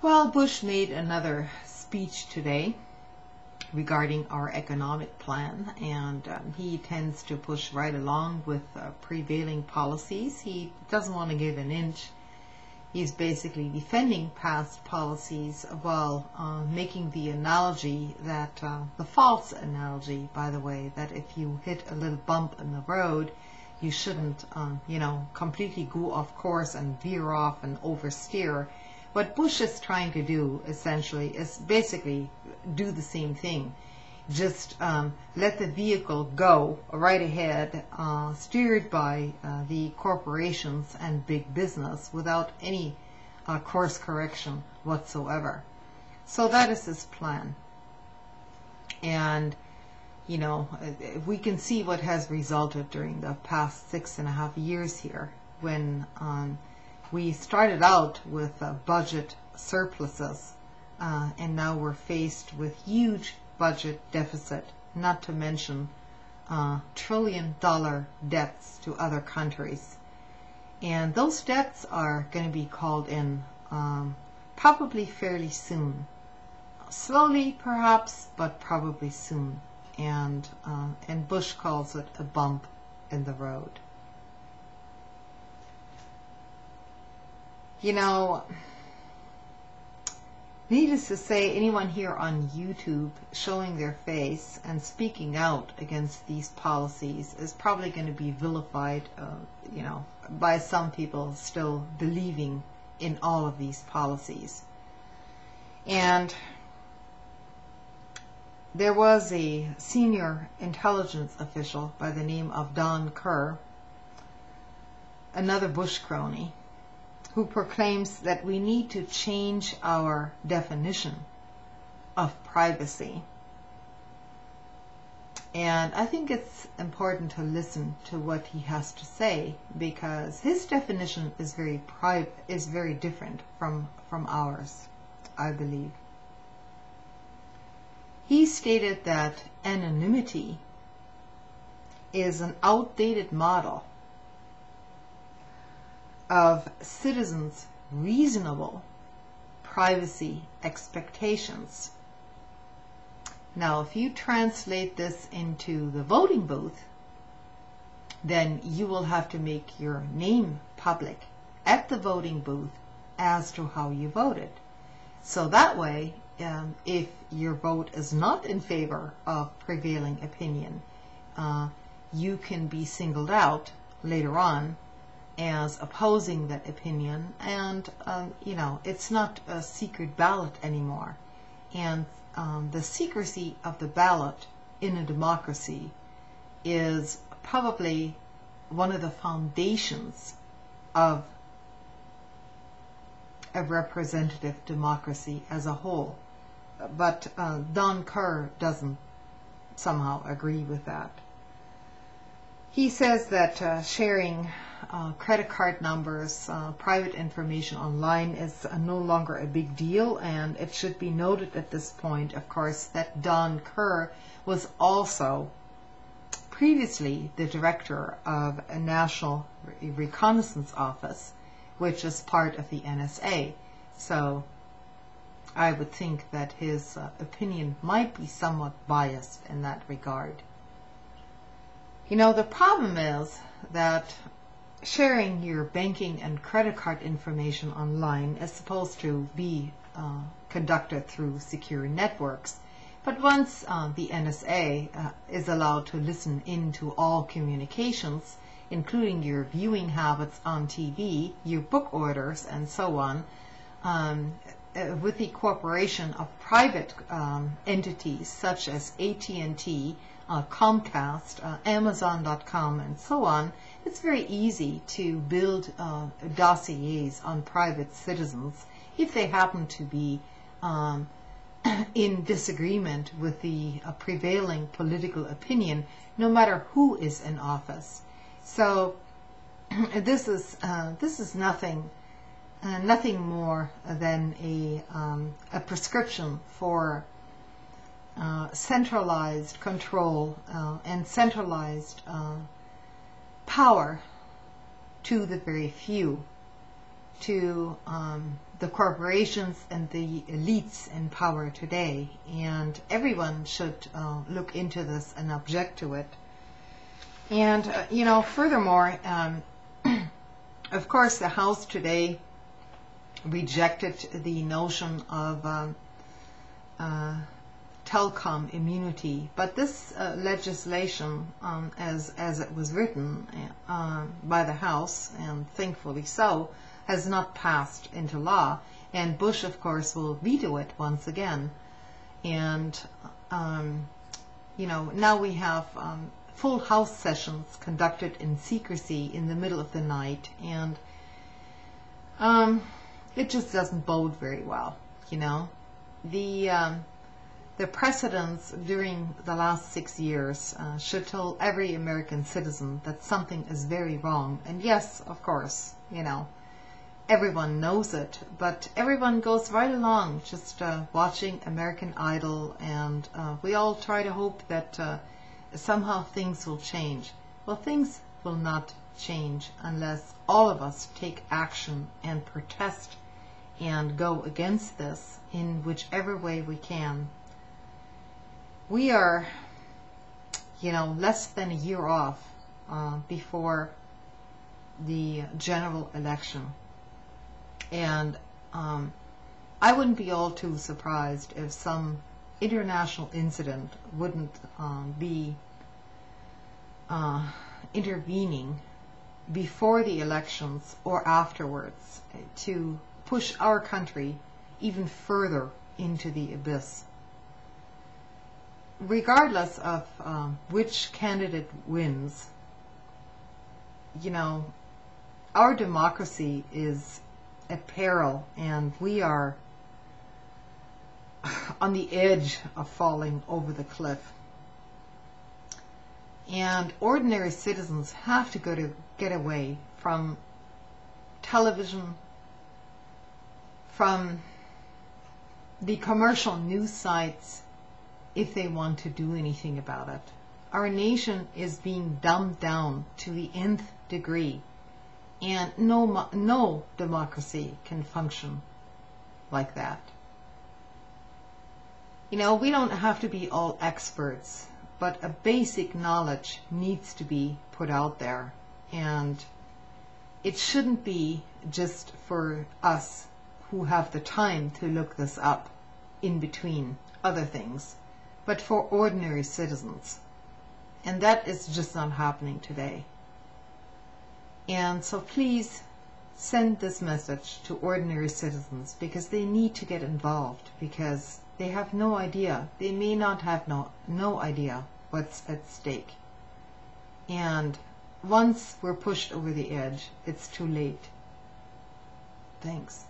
Well, Bush made another speech today regarding our economic plan, and he tends to push right along with prevailing policies. He doesn't want to give an inch. He's basically defending past policies while making the analogy that, the false analogy, by the way, that if you hit a little bump in the road, you shouldn't, completely go off course and veer off and oversteer. What Bush is trying to do, essentially, is basically do the same thing. Just let the vehicle go right ahead, steered by the corporations and big business without any course correction whatsoever. So that is his plan. And, we can see what has resulted during the past 6.5 years here, when we started out with budget surpluses, and now we're faced with huge budget deficit, not to mention trillion-dollar debts to other countries. And those debts are going to be called in probably fairly soon. Slowly, perhaps, but probably soon. And Bush calls it a bump in the road. Needless to say, anyone here on YouTube showing their face and speaking out against these policies is probably going to be vilified, by some people still believing in all of these policies. And there was a senior intelligence official by the name of Don Kerr, another Bush crony, who proclaims that we need to change our definition of privacy. And I think it's important to listen to what he has to say, because his definition is very different from ours, I believe. He stated that anonymity is an outdated model of citizens' reasonable privacy expectations. Now, if you translate this into the voting booth, then you will have to make your name public at the voting booth as to how you voted. So that way, if your vote is not in favor of prevailing opinion, you can be singled out later on as opposing that opinion, and it's not a secret ballot anymore. And the secrecy of the ballot in a democracy is probably one of the foundations of a representative democracy as a whole. But Don Kerr doesn't somehow agree with that. He says that sharing credit card numbers, private information online is no longer a big deal, and it should be noted at this point, of course, that Don Kerr was also previously the director of a National Reconnaissance Office, which is part of the NSA. So I would think that his opinion might be somewhat biased in that regard. The problem is that sharing your banking and credit card information online is supposed to be conducted through secure networks. But once the NSA is allowed to listen into all communications, including your viewing habits on TV, your book orders, and so on, with the cooperation of private entities such as AT&T, Comcast, Amazon.com, and so on, it's very easy to build dossiers on private citizens if they happen to be in disagreement with the prevailing political opinion, no matter who is in office. So this is nothing more than a prescription for centralized control and centralized power to the very few, to the corporations and the elites in power today, and everyone should look into this and object to it. And furthermore, of course, the House today rejected the notion of telecom immunity, but this legislation, as it was written by the House, and thankfully so, has not passed into law, and Bush, of course, will veto it once again. And now we have full House sessions conducted in secrecy in the middle of the night, and it just doesn't bode very well. The precedents during the last 6 years should tell every American citizen that something is very wrong. And yes, of course, everyone knows it, but everyone goes right along just watching American Idol, and we all try to hope that somehow things will change. Well, things will not change unless all of us take action and protest and go against this in whichever way we can. We are, less than a year off before the general election. And I wouldn't be all too surprised if some international incident wouldn't be intervening before the elections or afterwards to push our country even further into the abyss. Regardless of which candidate wins, our democracy is at peril, and we are on the edge of falling over the cliff. And ordinary citizens have to get away from television, from the commercial news sites, if they want to do anything about it. Our nation is being dumbed down to the nth degree, and no democracy can function like that. We don't have to be all experts, but a basic knowledge needs to be put out there, and it shouldn't be just for us who have the time to look this up in between other things, but for ordinary citizens. And that is just not happening today. And so please send this message to ordinary citizens, because they need to get involved, because they have no idea. They may not have no idea what's at stake. And once we're pushed over the edge, it's too late. Thanks.